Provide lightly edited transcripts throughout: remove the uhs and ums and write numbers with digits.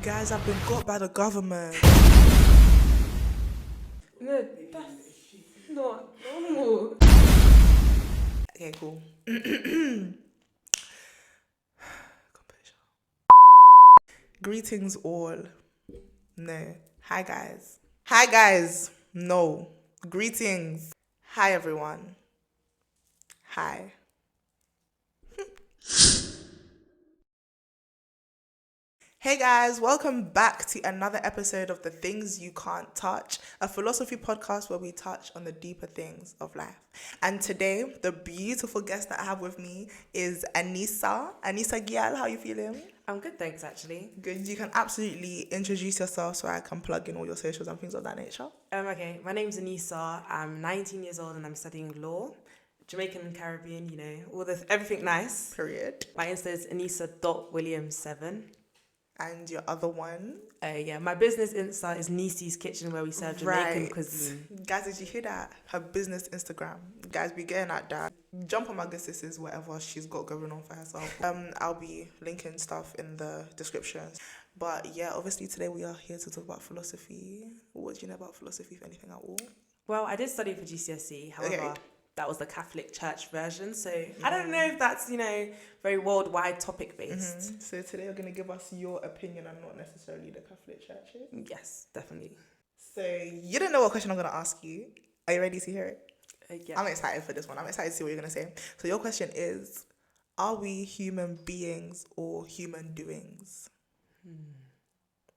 Guys, I've been got by the government. No, that's not normal. Okay, cool. Greetings all. No. Hi guys. Hi guys. No. Greetings. Hi everyone. Hi. Hey guys, welcome back to another episode of The Things You Can't Touch, a philosophy podcast where we touch on the deeper things of life. And today, the beautiful guest that I have with me is Aneesa. Aneesa Gial, how are you feeling? I'm good, thanks, actually. Good. You can absolutely introduce yourself so I can plug in all your socials and things of that nature. Okay, my name's Aneesa. I'm 19 years old and I'm studying law. Jamaican and Caribbean, you know, everything nice. Period. My Insta is Aneesa.Williams7. And your other one? My business Insta is Niecy's Kitchen, where we serve Jamaican cuisine. Guys, did you hear that? Her business Instagram. Guys, be getting at that. Jump on my good sisters, whatever she's got going on for herself. I'll be linking stuff in the descriptions. But yeah, obviously today we are here to talk about philosophy. What do you know about philosophy, if anything at all? Well, I did study for GCSE, however... Okay. That was the Catholic Church version, so I don't know if that's, very worldwide topic based. Mm-hmm. So today you're going to give us your opinion and not necessarily the Catholic Church. Yes, definitely. So you don't know what question I'm going to ask you. Are you ready to hear it? Yeah. I'm excited for this one. I'm excited to see what you're going to say. So your question is, are we human beings or human doings?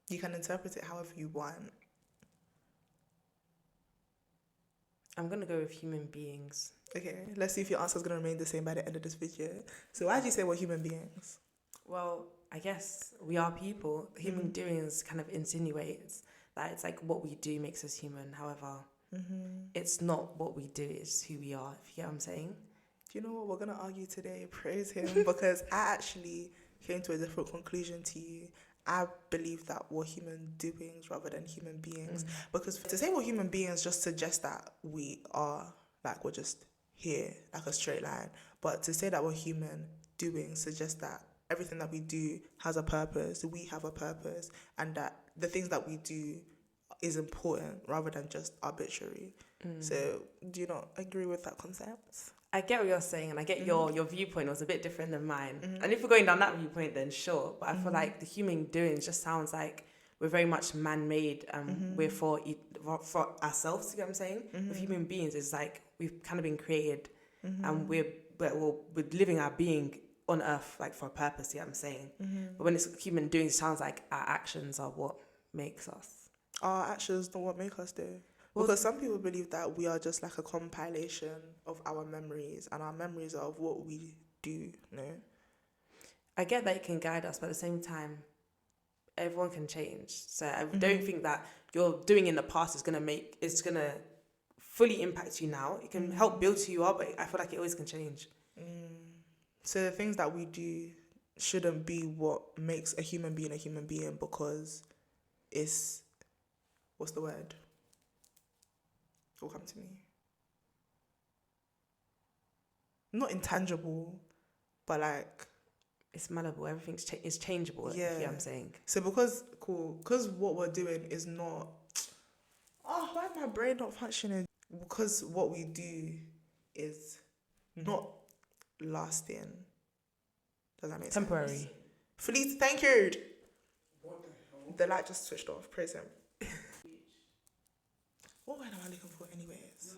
You can interpret it however you want. I'm going to go with human beings. Okay, let's see if your answer is going to remain the same by the end of this video. So why did you say we're human beings? Well, I guess we are people. Human doings kind of insinuates that it's like what we do makes us human. However, it's not what we do, it's who we are, if you get what I'm saying. Do you know what we're going to argue today? Praise him. Because I actually came to a different conclusion to you. I believe that we're human doings rather than human beings. Because to say we're human beings just suggests that we are, like, we're just here, like a straight line. But to say that we're human doings suggests that everything that we do has a purpose, we have a purpose, and that the things that we do is important rather than just arbitrary. So do you not agree with that concept? I get what you're saying, and I get your viewpoint was a bit different than mine. And if we're going down that viewpoint, then sure. But I feel like the human doings just sounds like we're very much man-made, and we're for ourselves. You get what I'm saying? With human beings, it's like we've kind of been created, and we're living our being on Earth like for a purpose. You get what I'm saying? But when it's human doings, it sounds like our actions are what makes us. Our actions are what make us do. Because some people believe that we are just like a compilation of our memories, and our memories are of what we do, no? I get that it can guide us, but at the same time, everyone can change. So I don't think that you're doing in the past is gonna fully impact you now. It can help build who you are, but I feel like it always can change. So the things that we do shouldn't be what makes a human being because it's, what's the word? Will come to me. Not intangible, but like it's malleable. Everything's is changeable. Yeah, you know what I'm saying. So because what we're doing is not. Oh, why is my brain not functioning? Because what we do is not lasting. Does that make Temporary. sense? Fleet, thank you. The light just switched off. Praise him. What word am I looking for anyways?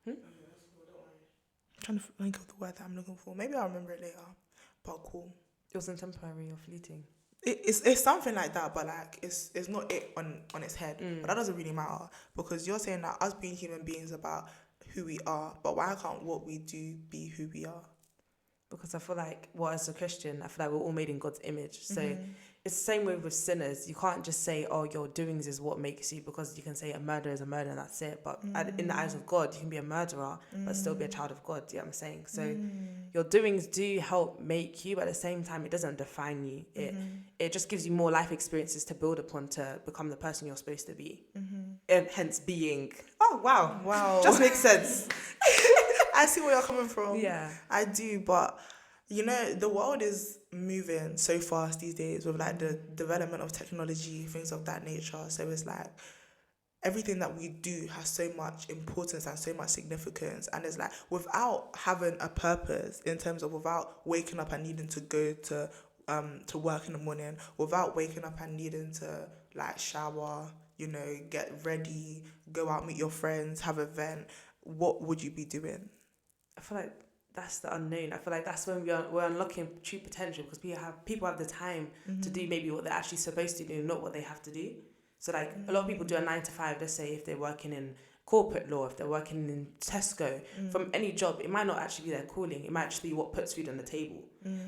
I'm trying to think of the word that I'm looking for. Maybe I'll remember it later. But cool. It wasn't temporary or fleeting. It's something like that, but like it's not it on its head. But that doesn't really matter, because you're saying that us being human beings about who we are, but why can't what we do be who we are? Because I feel like, as a Christian, I feel like we're all made in God's image. So it's the same way with sinners. You can't just say, oh, your doings is what makes you, because you can say a murderer is a murderer and that's it. But in the eyes of God, you can be a murderer, but still be a child of God. Do you know what I'm saying? So your doings do help make you, but at the same time, it doesn't define you. It just gives you more life experiences to build upon to become the person you're supposed to be. And hence being. Oh, wow. Just makes sense. I see where you're coming from. Yeah. I do, but You know, the world is moving so fast these days with like the development of technology, things of that nature. So it's like everything that we do has so much importance and so much significance. And it's like without having a purpose in terms of without waking up and needing to go to work in the morning, without waking up and needing to like shower, you know, get ready, go out, meet your friends, have an event, what would you be doing? I feel like that's the unknown. I feel like that's when we're unlocking true potential, because people have the time to do maybe what they're actually supposed to do, not what they have to do. So like a lot of people do a 9 to 5. Let's say if they're working in corporate law, if they're working in Tesco, from any job, it might not actually be their calling. It might just be what puts food on the table.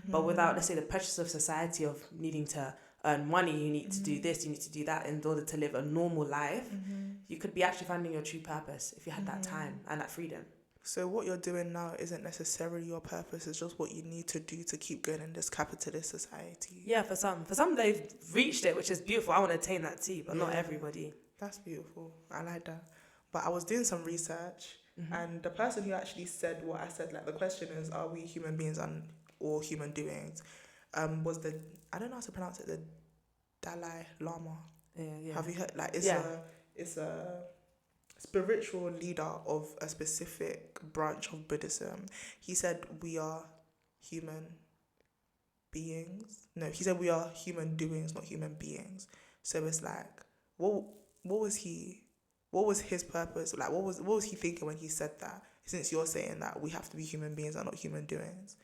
But without, let's say, the pressures of society of needing to earn money, you need to do this, you need to do that in order to live a normal life, you could be actually finding your true purpose if you had that time and that freedom. So what you're doing now isn't necessarily your purpose, it's just what you need to do to keep going in this capitalist society. Yeah, for some they've reached it, which is beautiful. I want to attain that too, but not everybody. That's beautiful. I like that. But I was doing some research, and the person who actually said what I said, like the question is, are we human beings or human doings? Was I don't know how to pronounce it, the Dalai Lama. Yeah. Have you heard? Like it's a spiritual leader of a specific branch of Buddhism. He said we are human beings. No, he said we are human doings, not human beings. So it's like, what was his purpose? Like, what was he thinking when he said that? Since you're saying that we have to be human beings and not human doings.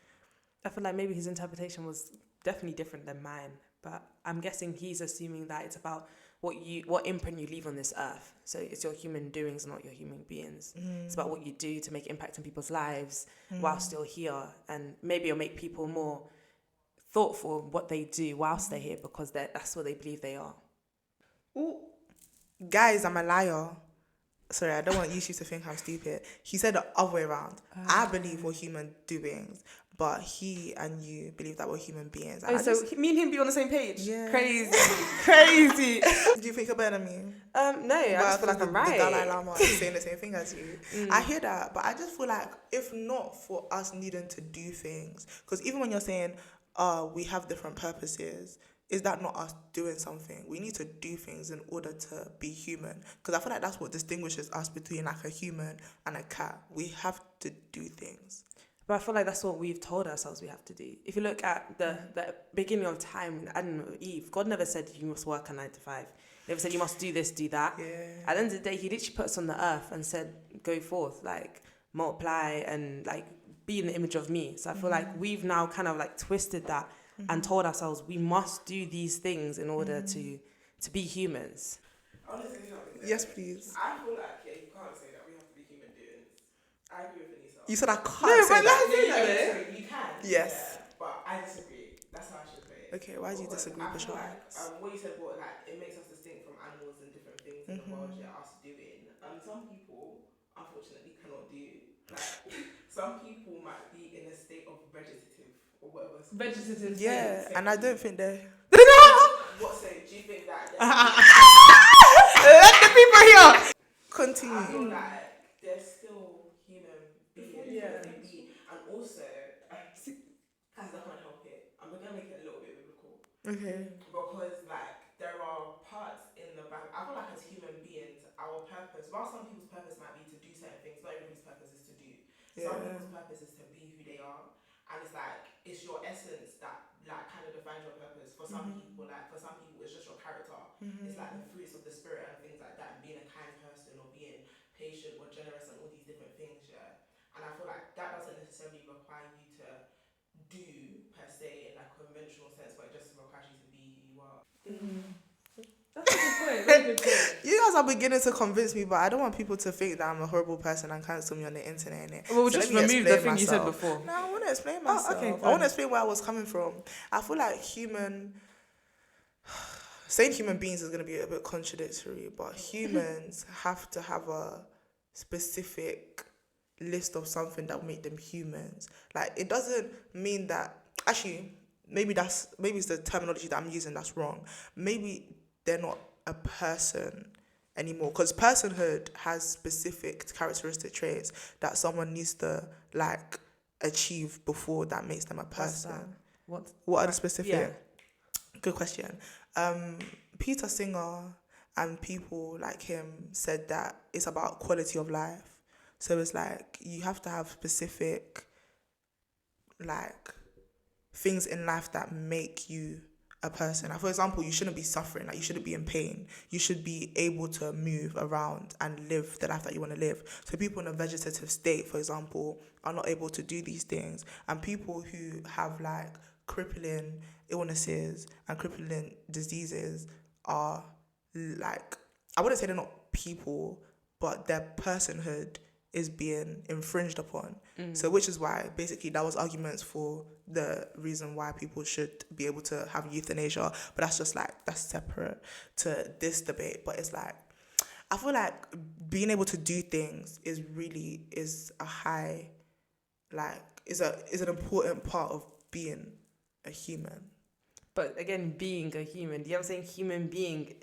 I feel like maybe his interpretation was definitely different than mine, but I'm guessing he's assuming that it's about what imprint you leave on this earth. So it's your human doings, not your human beings. It's about what you do to make impact in people's lives while still here, and maybe it'll make people more thoughtful of what they do whilst they're here, because that's what they believe they are. Ooh. Guys, I'm a liar. Sorry, I don't want you to think I'm stupid. He said the other way around. I believe we're human doings, but he and you believe that we're human beings. And so me and him be on the same page? Yeah. Crazy. Do you think you're better than me? No, I just feel like I'm right. The Dalai Lama is saying the same thing as you. I hear that, but I just feel like if not for us needing to do things, because even when you're saying, we have different purposes, is that not us doing something? We need to do things in order to be human. Because I feel like that's what distinguishes us between like a human and a cat. We have to do things. But I feel like that's what we've told ourselves we have to do. If you look at the beginning of time in Adam and Eve, God never said you must work a 9 to 5. He never said you must do this, do that. Yeah. At the end of the day, he literally put us on the earth and said, go forth, like multiply and like be in the image of me. So I feel like we've now kind of like twisted that and told ourselves we must do these things in order to be humans. Yes, please. I feel like you can't say that we have to be human beings. I agree with Aneesa. You said I can't say that. Sorry, you can. Yes. Yeah, but I disagree. That's how I should say it. Okay, why do you disagree, I feel Bashar? like what you said, what like it makes us distinct from animals and different things in the world. Yeah, us doing. Some people unfortunately cannot do. Like some people might be in a state of vegetative or whatever. Vegetative. Yeah, and I don't think they're... What? So do you think that? Let the people hear. Continue. I feel like they're still human beings. Yeah. And also, guys, I can't help it. I'm gonna make it a little bit biblical. Okay. Because like there are parts in the Bible. I feel like as human beings, our purpose, while some people's purpose might be to do certain things, not everybody's purpose is to do. Some people's purpose is to be who they are. And it's like it's your essence that like kind of defines your purpose. For some people, it's just your character. It's like the fruits of the spirit and things like that, and being a kind person or being patient or generous and all these different things, yeah. And I feel like that doesn't necessarily require you to do per se in like a conventional sense, but it just requires you to be who you are. That's a good point. Very good point. You guys are beginning to convince me, but I don't want people to think that I'm a horrible person and cancel me on the internet. Innit? Well, we'll So just let me remove the explain thing you said myself. before. No, I want to explain myself. okay, I want fine. to explain where I was coming from. I feel like saying human beings is going to be a bit contradictory, but humans have to have a specific list of something that will make them humans. Like, it doesn't mean that, actually, maybe it's the terminology that I'm using that's wrong. Maybe they're not a person anymore, because personhood has specific characteristic traits that someone needs to like achieve before that makes them a person? What are the specific? Yeah. Good question. Peter Singer and people like him said that it's about quality of life. So it's like you have to have specific like things in life that make you a person. Like, for example, you shouldn't be suffering, like you shouldn't be in pain. You should be able to move around and live the life that you want to live. So people in a vegetative state, for example, are not able to do these things. And people who have like crippling illnesses and crippling diseases are like, I wouldn't say they're not people, but their personhood is being infringed upon. So which is why basically that was arguments for the reason why people should be able to have euthanasia, but that's just like, that's separate to this debate. But it's like, I feel like being able to do things is a high, like, is an important part of being a human. But again, being a human, do you know what I'm saying? Human being.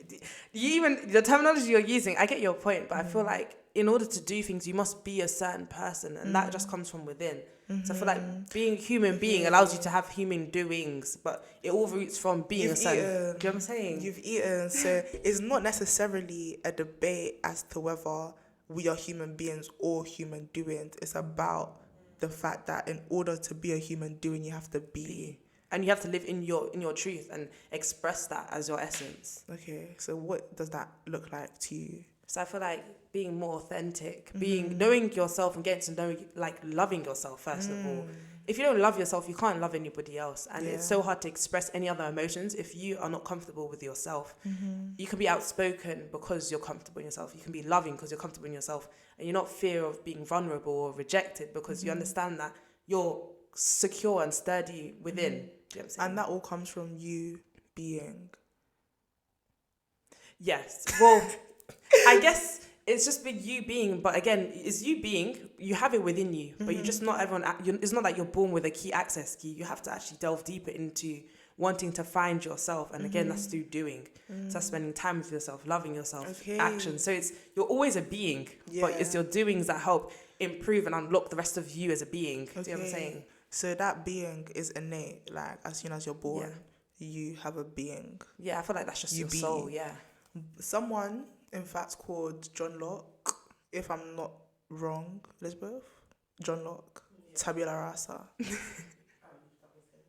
The terminology you're using, I get your point, but I feel like in order to do things, you must be a certain person, and that just comes from within. So I feel like being a human being allows you to have human doings, but it all roots from being a certain. Do you know what I'm saying? You've eaten, so it's not necessarily a debate as to whether we are human beings or human doings. It's about the fact that in order to be a human doing, you have to be. And you have to live in your truth and express that as your essence. Okay, so what does that look like to you? So I feel like being more authentic, knowing yourself and getting to know, like loving yourself first of all. If you don't love yourself, you can't love anybody else. And it's so hard to express any other emotions if you are not comfortable with yourself. You can be outspoken because you're comfortable in yourself. You can be loving because you're comfortable in yourself. And you're not fear of being vulnerable or rejected because you understand that you're secure and sturdy within. Do you know what I'm saying? And that all comes from you being. Yes. Well, I guess it's just been you being, but again, it's you being, you have it within you, but you're just not everyone, it's not that you're born with a key access key. You have to actually delve deeper into wanting to find yourself. And again, that's through doing. So that's spending time with yourself, loving yourself, action. So you're always a being, but it's your doings that help improve and unlock the rest of you as a being. Do you know what I'm saying? So that being is innate, like as soon as you're born, you have a being. Yeah, I feel like that's just your soul, Someone, in fact, called John Locke, if I'm not wrong, Elizabeth? John Locke, tabula rasa.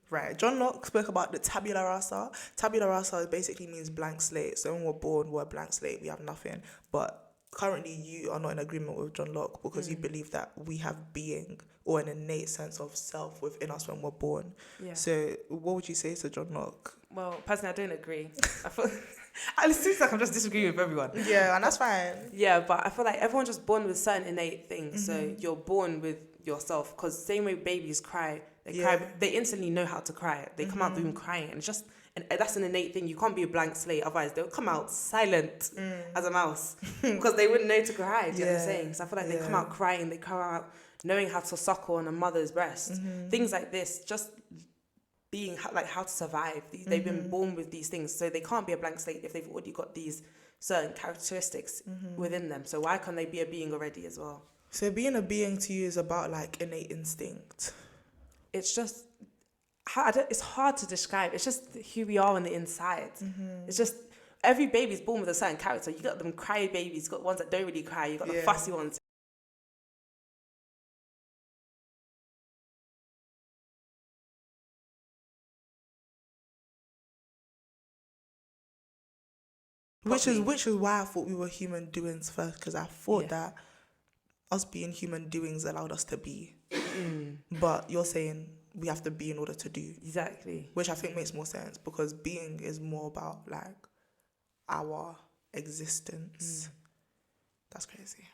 Right, John Locke spoke about the tabula rasa. Tabula rasa basically means blank slate. So when we're born, we're a blank slate, we have nothing. But currently you are not in agreement with John Locke because you believe that we have being or an innate sense of self within us when we're born. Yeah. So what would you say to John Locke? Well, personally, I don't agree. I feel it seems like I'm just disagreeing with everyone. Yeah, and that's fine. Yeah, but I feel like everyone's just born with certain innate things. So you're born with yourself, because same way babies cry, they instantly know how to cry. They come out the womb crying, and it's just, and that's an innate thing. You can't be a blank slate, otherwise they'll come out silent as a mouse because they wouldn't know to cry. Do you know what I'm saying? So I feel like they come out crying, they come out knowing how to suckle on a mother's breast, things like this, just being like how to survive. They've been born with these things, so they can't be a blank slate if they've already got these certain characteristics within them. So why can't they be a being already as well? So being a being to you is about like innate instinct. It's just, it's hard to describe. It's just who we are on the inside. It's just, every baby's born with a certain character. You got them cry babies, you got ones that don't really cry, you got the fussy ones. Which is why I thought we were human doings first, because I thought that us being human doings allowed us to be. But you're saying we have to be in order to do. Exactly. Which I think makes more sense, because being is more about like our existence. That's crazy.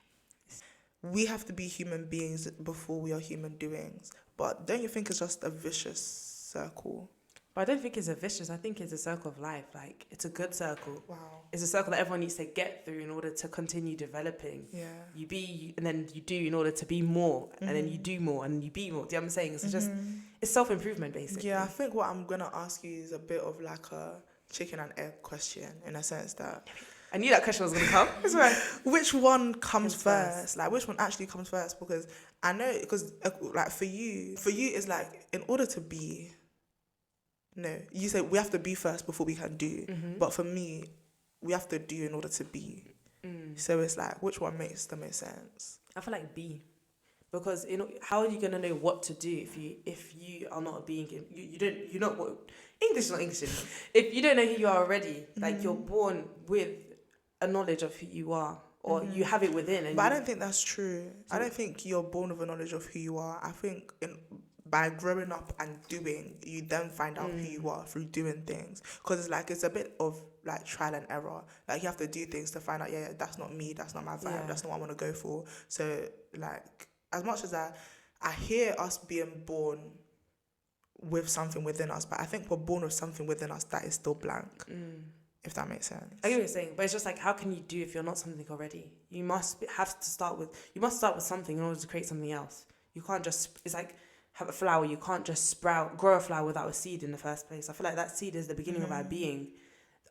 We have to be human beings before we are human doings. But don't you think it's just a vicious circle? But I don't think it's a vicious. I think it's a circle of life. Like, it's a good circle. Wow. It's a circle that everyone needs to get through in order to continue developing. Yeah. You be, and then you do in order to be more, and then you do more, and you be more. Do you know what I'm saying? It's just, it's self-improvement, basically. Yeah, I think what I'm going to ask you is a bit of like a chicken and egg question, in a sense that I knew that question was going to come. That's right. Which one comes Comes first? first. Like, which one actually comes first? Because I know, because like for you it's like, in order to be, no, you say we have to be first before we can do. But for me, we have to do in order to be. So it's like, which one makes the most sense? I feel like be. Because how are you gonna know what to do if you are not a being? You're not what English is not English. If you don't know who you are already, like you're born with a knowledge of who you are, or you have it within. And But I don't think that's true. I don't think you're born with a knowledge of who you are. I think by growing up and doing, you then find out who you are through doing things. Because it's a bit of like trial and error. Like, you have to do things to find out, yeah, that's not me, that's not my vibe, that's not what I want to go for. So like, as much as I hear us being born with something within us, but I think we're born with something within us that is still blank. If that makes sense. I get what you're saying, but it's just like, how can you do if you're not something already? You must start with something in order to create something else. You can't just, it's like have a flower. You can't just grow a flower without a seed in the first place. I feel like that seed is the beginning of our being.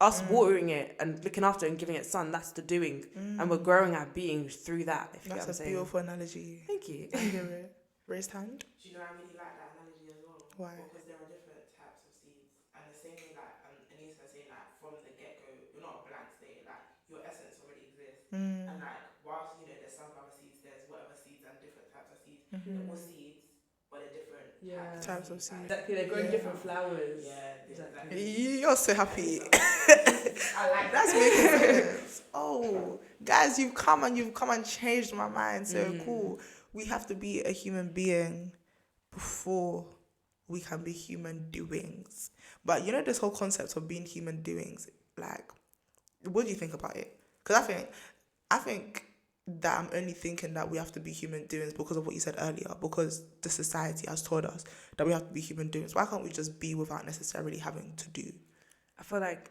Us watering it and looking after it and giving it sun, that's the doing. And we're growing our being through that, if you get what I'm That's a saying. beautiful analogy. Thank you. I hear it. Raised hand. Do you know, I really like that analogy as well. Why? Because there are different types of seeds. And the same way, like, Aneesa was saying, like, from the get-go, you're not a blank slate. Like, your essence already exists. And, like, whilst, there's sunflower seeds, there's whatever seeds and different types of seeds. They're all seeds, but they're different Types of seeds. Exactly, they're growing different flowers. Yeah, exactly. You're so happy. I like That's making sense. Oh, guys, you've come and changed my mind. So cool. We have to be a human being before we can be human doings. But this whole concept of being human doings, like, what do you think about it? Because I think that I'm only thinking that we have to be human doings because of what you said earlier, because the society has told us that we have to be human doings. Why can't we just be without necessarily having to do? I feel like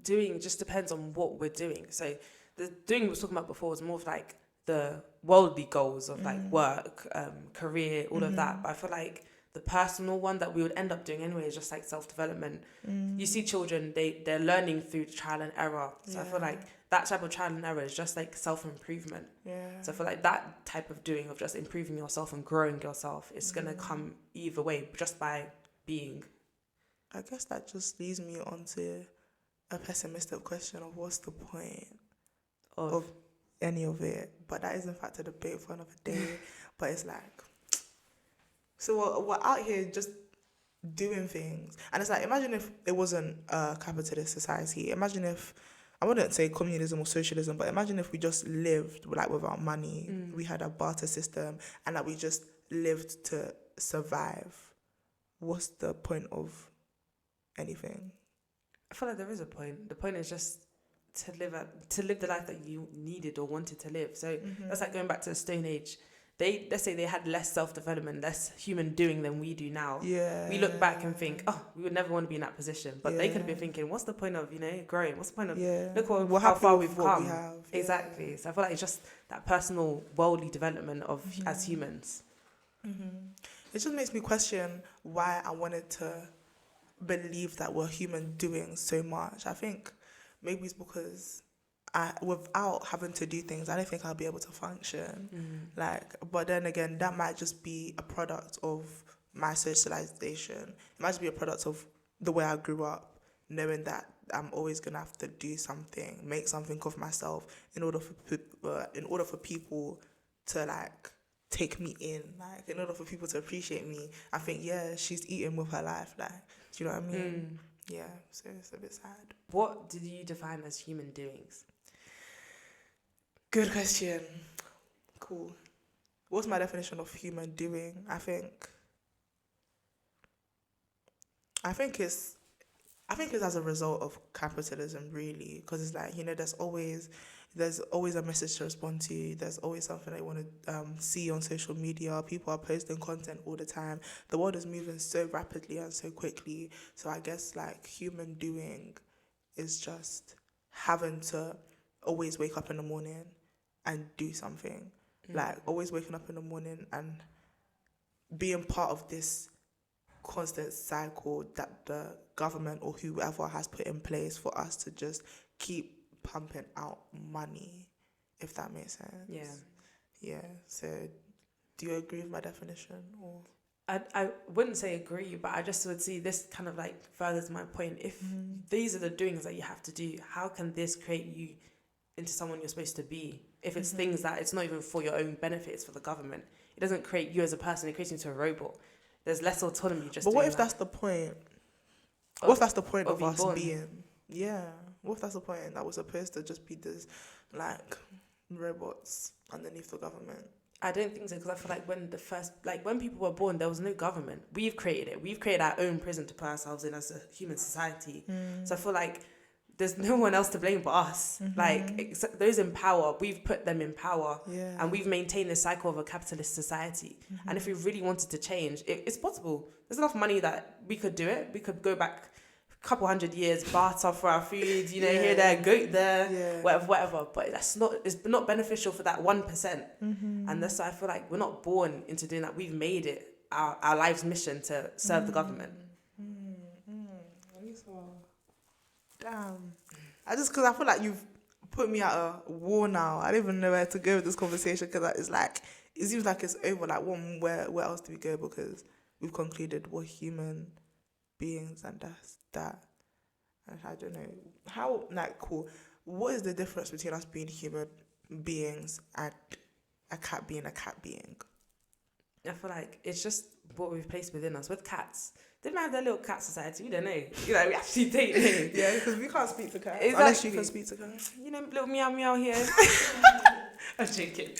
doing just depends on what we're doing. So the doing we were talking about before was more of like the worldly goals of like work, career, all of that. But I feel like the personal one that we would end up doing anyway is just like self-development. You see children, they're learning through trial and error. So I feel like that type of trial and error is just like self-improvement. So I feel like that type of doing of just improving yourself and growing yourself is going to come either way, just by being. I guess that just leads me on to a pessimistic question of what's the point of any of it. But that is in fact a debate for another day. But it's like, so we're out here just doing things. And it's like, imagine if it wasn't a capitalist society. Imagine if, I wouldn't say communism or socialism, but imagine if we just lived like without money. We had a barter system and that we just lived to survive. What's the point of anything? I feel like there is a point. The point is just to live the life that you needed or wanted to live. So that's like going back to the Stone Age. Let's say they had less self-development, less human doing than we do now. We look back and think, oh, we would never want to be in that position. But they could have been thinking, what's the point of, growing? What's the point of, look how far we've come. Exactly. So I feel like it's just that personal worldly development of as humans. It just makes me question why I wanted to believe that we're human doing so much. I think maybe it's because without having to do things, I don't think I'll be able to function. But then again, that might just be a product of my socialization. It might just be a product of the way I grew up, knowing that I'm always gonna have to do something, make something of myself in order for people to like take me in, like in order for people to appreciate me. I think she's eating with her life, like, do you know what I mean? Yeah, so it's a bit sad. What did you define as human doings? Good question. Cool. What's my definition of human doing? I think it's as a result of capitalism, really, because it's like, there's always a message to respond to. There's always something I want to see on social media. People are posting content all the time. The world is moving so rapidly and so quickly. So I guess like human doing is just having to always wake up in the morning and do something. Like always waking up in the morning and being part of this constant cycle that the government or whoever has put in place for us to just keep pumping out money, if that makes sense. Yeah. So do you agree with my definition? Or I wouldn't say agree, but I just would see this kind of like furthers my point. If these are the doings that you have to do, how can this create you into someone you're supposed to be? If it's things that it's not even for your own benefit, it's for the government. It doesn't create you as a person, it creates you into a robot. There's less autonomy just But what doing if that. that's the point? What if that's the point of us born? being? Yeah. What if that's the point, that we're supposed to just be this, like, robots underneath the government? I don't think so, because I feel like when people were born, there was no government. We've created it. We've created our own prison to put ourselves in as a human society. So I feel like there's no one else to blame but us. Like, those in power, we've put them in power. Yeah. And we've maintained the cycle of a capitalist society. And if we really wanted to change, it's possible. There's enough money that we could do it. We could go back a couple 100 years, barter for our food, here, there, goat there, whatever. But it's not beneficial for that 1%. And that's why I feel like we're not born into doing that. We've made it our life's mission to serve the government. Damn. Because I feel like you've put me at a war now. I don't even know where to go with this conversation, because it's like, it seems like it's over. Like, where else do we go? Because we've concluded we're human beings, and that's that. And I don't know how, like, cool. What is the difference between us being human beings and a cat being a cat being? I feel like it's just what we've placed within us. With cats, they might have their little cat society. We don't know. We actually don't know. Yeah, because we can't speak to cats. Exactly. Unless you can speak to cats. Little meow meow here. I'm joking.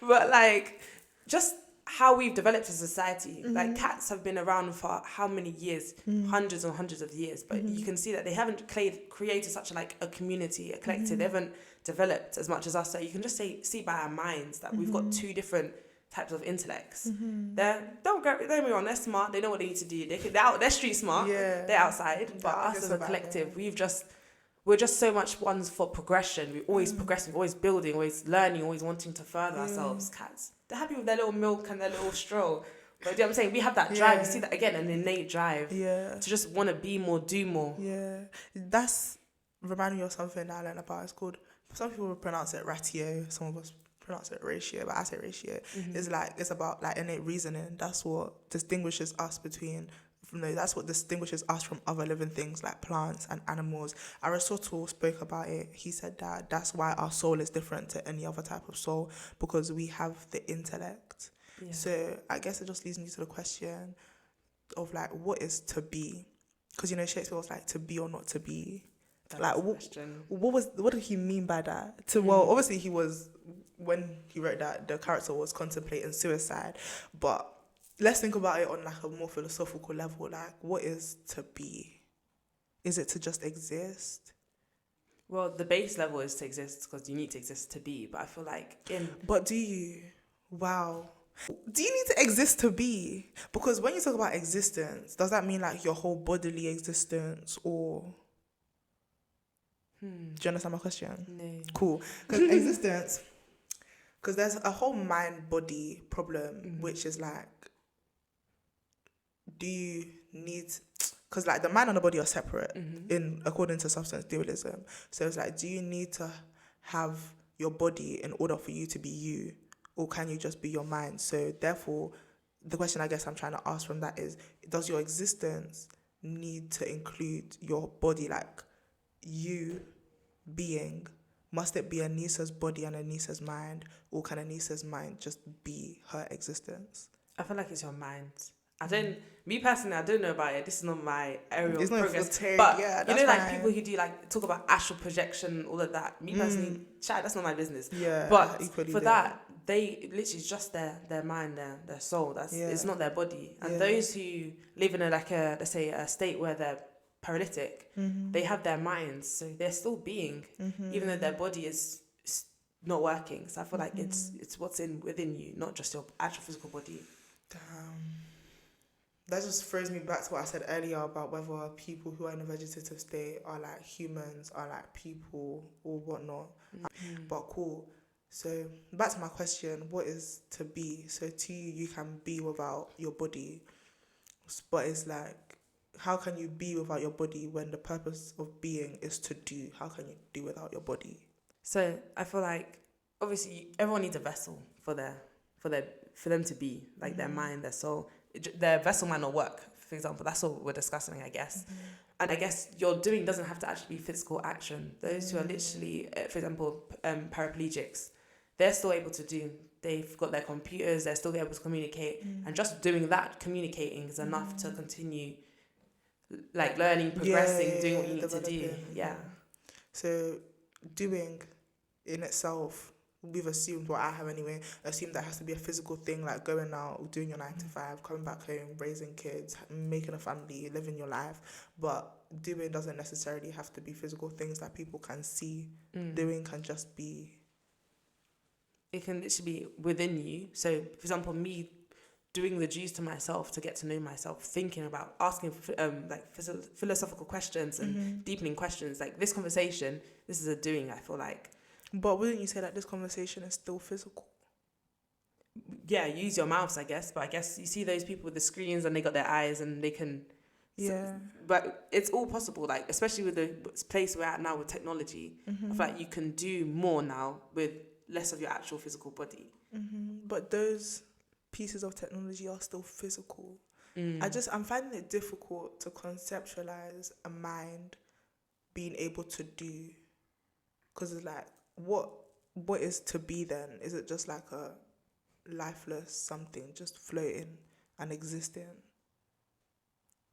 But like, just how we've developed as a society. Like, cats have been around for how many years? Hundreds and hundreds of years. But you can see that they haven't created such a community, a collective. They haven't developed as much as us. So you can just see by our minds that we've got two different types of intellects. Don't get me wrong, they're smart, they know what they need to do. They're street smart, they're outside. But us as a collective, we're just so much ones for progression. We're always progressing, always building, always learning, always wanting to further ourselves. Cats, they're happy with their little milk and their little stroll. But you know what I'm saying? We have that drive. You see that again, an innate drive. To just want to be more, do more. Yeah. That's reminding me of something that I learned about. It's called, some people pronounce it ratio, some of us pronounce it ratio, but I say ratio. It's about like innate reasoning. That's what distinguishes us that's what distinguishes us from other living things like plants and animals. Aristotle spoke about it. He said that that's why our soul is different to any other type of soul, because we have the intellect. So I guess it just leads me to the question of like, what is to be? Because Shakespeare was like, to be or not to be. Like, what did he mean by that? Well, obviously he was, when he wrote that, the character was contemplating suicide, but let's think about it on like a more philosophical level. Like, what is to be? Is it to just exist? Well, the base level is to exist, because you need to exist to be. But I feel like But do you? Wow. Do you need to exist to be? Because when you talk about existence, does that mean like your whole bodily existence, or? Do you understand my question? No. Cool. Because existence, because there's a whole mind-body problem, which is like, do you need, because like the mind and the body are separate according to substance dualism. So it's like, do you need to have your body in order for you to be you, or can you just be your mind? So therefore, the question I guess I'm trying to ask from that is, does your existence need to include your body? Like, you being, must it be Aneesa's body and Aneesa's mind, or can Aneesa's mind just be her existence? I feel like it's your mind. Me personally, I don't know about it. This is not my area of progress. But like people who do like talk about astral projection, all of that. Me personally, that's not my business. Yeah. But for that, they literally just their mind, their soul. It's not their body. And those who live in let's say a state where they're paralytic, they have their minds, so they're still being, even though their body is not working. So I feel like it's what's within you, not just your actual physical body. Damn. That just throws me back to what I said earlier about whether people who are in a vegetative state are like humans, are like people, or whatnot. But cool. So back to my question, what is to be? So to you, you can be without your body, but it's like, how can you be without your body when the purpose of being is to do? How can you do without your body? So I feel like obviously everyone needs a vessel for them to be, like their mind, their soul. Their vessel might not work, for example. That's what we're discussing, I guess. And I guess your doing doesn't have to actually be physical action. Those who are literally, for example, paraplegics, they're still able to do. They've got their computers, they're still able to communicate. And just doing that, communicating, is enough to continue, like, learning, progressing, doing what you need to do. Yeah. So doing in itself, we've assumed, what I have anyway, assumed that has to be a physical thing, like going out, doing your 9 to 5, coming back home, raising kids, making a family, living your life. But doing doesn't necessarily have to be physical things that people can see. Doing can just be... It can literally be within you. So, for example, me doing the dues to myself to get to know myself, thinking about asking philosophical questions and deepening questions. Like this conversation, this is a doing, I feel like. But wouldn't you say that this conversation is still physical? Yeah, use your mouths, I guess. But I guess you see those people with the screens and they got their eyes and they can... Yeah. But it's all possible, like, especially with the place we're at now with technology. I feel like you can do more now with less of your actual physical body. But those pieces of technology are still physical. I'm finding it difficult to conceptualize a mind being able to do, because it's like, what is to be then? Is it just like a lifeless something just floating and existing?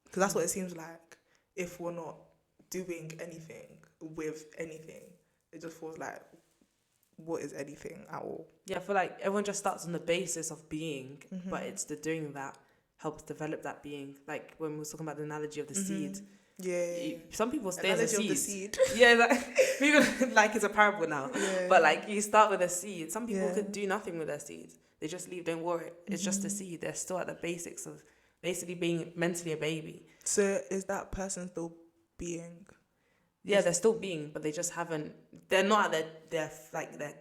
Because that's what it seems like. If we're not doing anything with anything, it just feels like, what is anything at all? Yeah, I feel like everyone just starts on the basis of being, but it's the doing that helps develop that being. Like when we were talking about the analogy of the seed. Yeah. Some people stay as a seed. Of the seed. Yeah, like, people, like it's a parable now. Yeah. But like you start with a seed. Some people could do nothing with their seeds. They just leave, don't worry. It's just a seed. They're still at the basics of basically being mentally a baby. So is that person still being? Yeah, they're still being, but they just haven't. They're not at their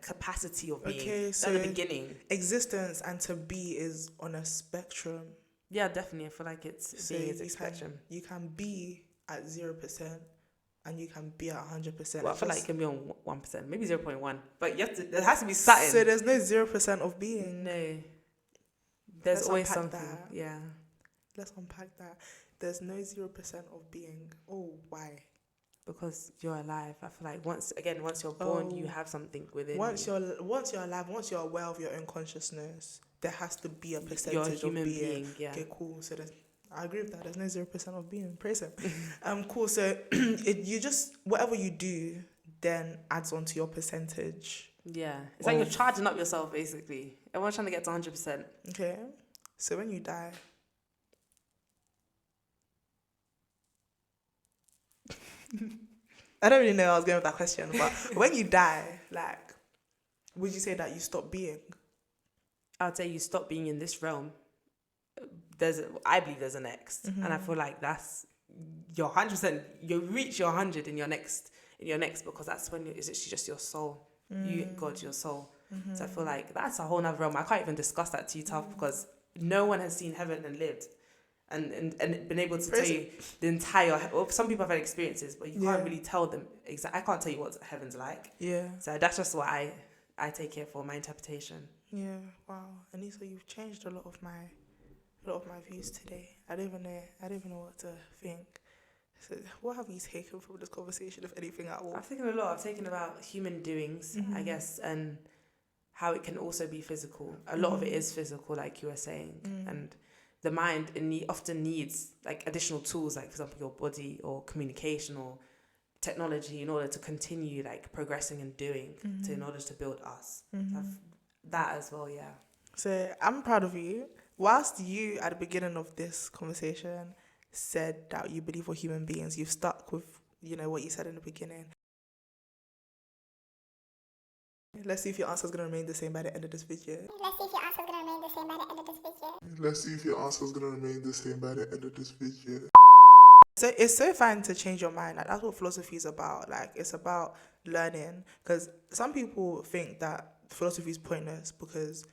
capacity of being. Okay, so at the beginning, existence and to be is on a spectrum. Yeah, definitely. I feel like it's being is a spectrum. You can be at 0%, and you can be at 100%. Well, I feel like it can be on 1%, maybe 0.1, but there has to be something. So there's no 0% of being. No, there's always something. That. Yeah. Let's unpack that. There's no 0% of being. Oh, why? Because you're alive. I feel like once you're born, you have something within once you. Once you're alive, once you're aware of your own consciousness, there has to be a percentage you're a human of being. Yeah. Okay, cool. So I agree with that. There's no 0% of being. Praise him. Cool. So you just, whatever you do then adds on to your percentage. Yeah. It's like you're charging up yourself, basically. Everyone's trying to get to 100%. Okay. So when you die, I don't really know how I was going with that question, but when you die, like, would you say that you stop being? I'd say you stop being in this realm. I believe there's a next, and I feel like that's your 100%. You reach your 100 in your next, because that's when it's actually just your soul. You, God, your soul. So I feel like that's a whole nother realm. I can't even discuss that too tough because no one has seen heaven and lived. And been able to tell you the entire... Well, some people have had experiences, but you can't really tell them exactly. I can't tell you what heaven's like. Yeah. So that's just what I take it for, my interpretation. Yeah. Wow. Aneesa, you've changed a lot of my views today. I don't even know what to think. So what have you taken from this conversation, if anything at all? I've taken a lot. I've taken about human doings, I guess, and how it can also be physical. A lot of it is physical, like you were saying, and the mind often needs like additional tools, like for example your body or communication or technology, in order to continue like progressing and doing, in order to build us. So that as well, yeah. So I'm proud of you. Whilst you at the beginning of this conversation said that you believe we're human beings, you've stuck with what you said in the beginning. Let's see if your answer is going to remain the same by the end of this video. So it's so fine to change your mind. Like, that's what philosophy is about. Like, it's about learning. Because some people think that philosophy is pointless because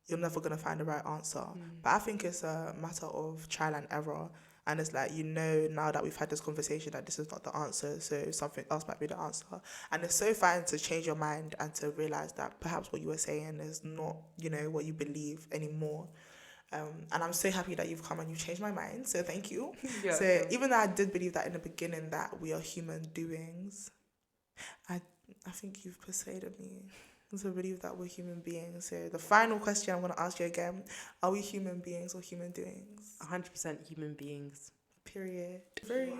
you're never going to find the right answer. But I think it's a matter of trial and error. and it's like, you know, now that we've had this conversation, that this is not the answer, so something else might be the answer. And it's so fine to change your mind and to realize that perhaps what you were saying is not, you know, what you believe anymore. And I'm so happy that you've come and you've changed my mind, so thank you. Yeah, so even though I did believe that in the beginning, that we are human doings, I think you've persuaded me to believe that we're human beings. So the final question I'm going to ask you again, are we human beings or human doings? 100% human beings. Period. Very.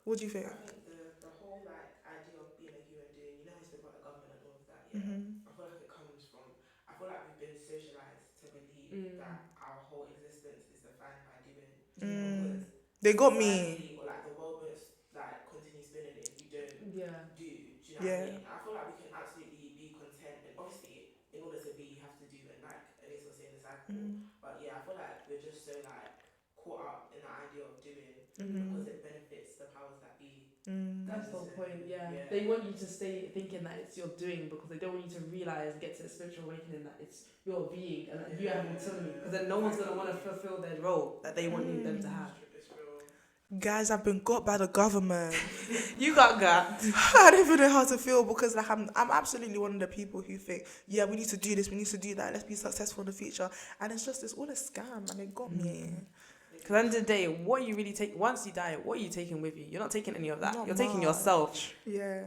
What do you think? I think the whole like idea of being a human being, you know how you spoke about the government and all of that, yeah. Mm-hmm. I feel like it comes from, I feel like we've been socialized to believe that our whole existence is defined by doing. Because They got society, me. or like the world won't like continue spinning if you don't do. Do you know what Yeah. I mean? I feel like we can absolutely be content, and obviously in order to be you have to do, and like Aneesa was saying, the cycle. But yeah, I feel like we're just so like caught up in the idea of doing because it benefits the powers that be. That's the whole point, yeah. They want you to stay thinking that it's your doing, because they don't want you to realize, get to a spiritual awakening, that it's your being and that you have autonomy. Because then no one's going to want to fulfill their role that they want them to have. Guys, I've been got by the government. You got. I don't even know how to feel, because like I'm absolutely one of the people who think, yeah, we need to do this, we need to do that, let's be successful in the future. And it's all a scam, and it got me. Because at the end of the day, what you really take, once you die, what are you taking with you? You're not taking any of that. Not You're taking much. yourself. Yeah.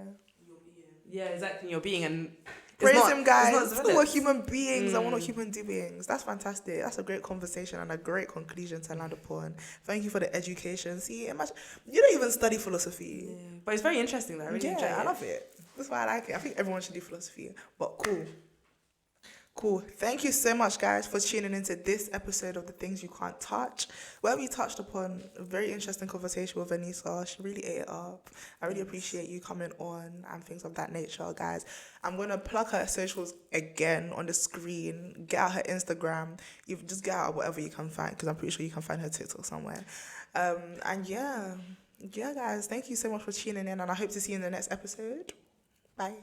Yeah, exactly. Your being. And praise him, guys. It's We're human beings and we're not human doings. That's fantastic. That's a great conversation and a great conclusion to land upon. Thank you for the education. See, imagine, you don't even study philosophy. Yeah. But it's very interesting, though. I really enjoy it. I love it. That's why I like it. I think everyone should do philosophy. But cool. Thank you so much, guys, for tuning into this episode of The Things You Can't Touch, where we touched upon a very interesting conversation with Aneesa. She really ate it up. I really appreciate you coming on and things of that nature, guys. I'm going to plug her socials again on the screen. Get out her Instagram. You just get out whatever you can find, because I'm pretty sure you can find her TikTok somewhere. And yeah, guys, thank you so much for tuning in, and I hope to see you in the next episode. Bye.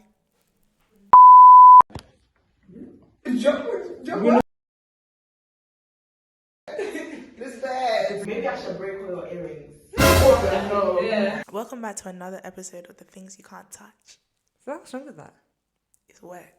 This bad. Maybe I should break all your earrings. Yeah. Welcome back to another episode of The Things You Can't Touch. What's wrong with that? It's wet.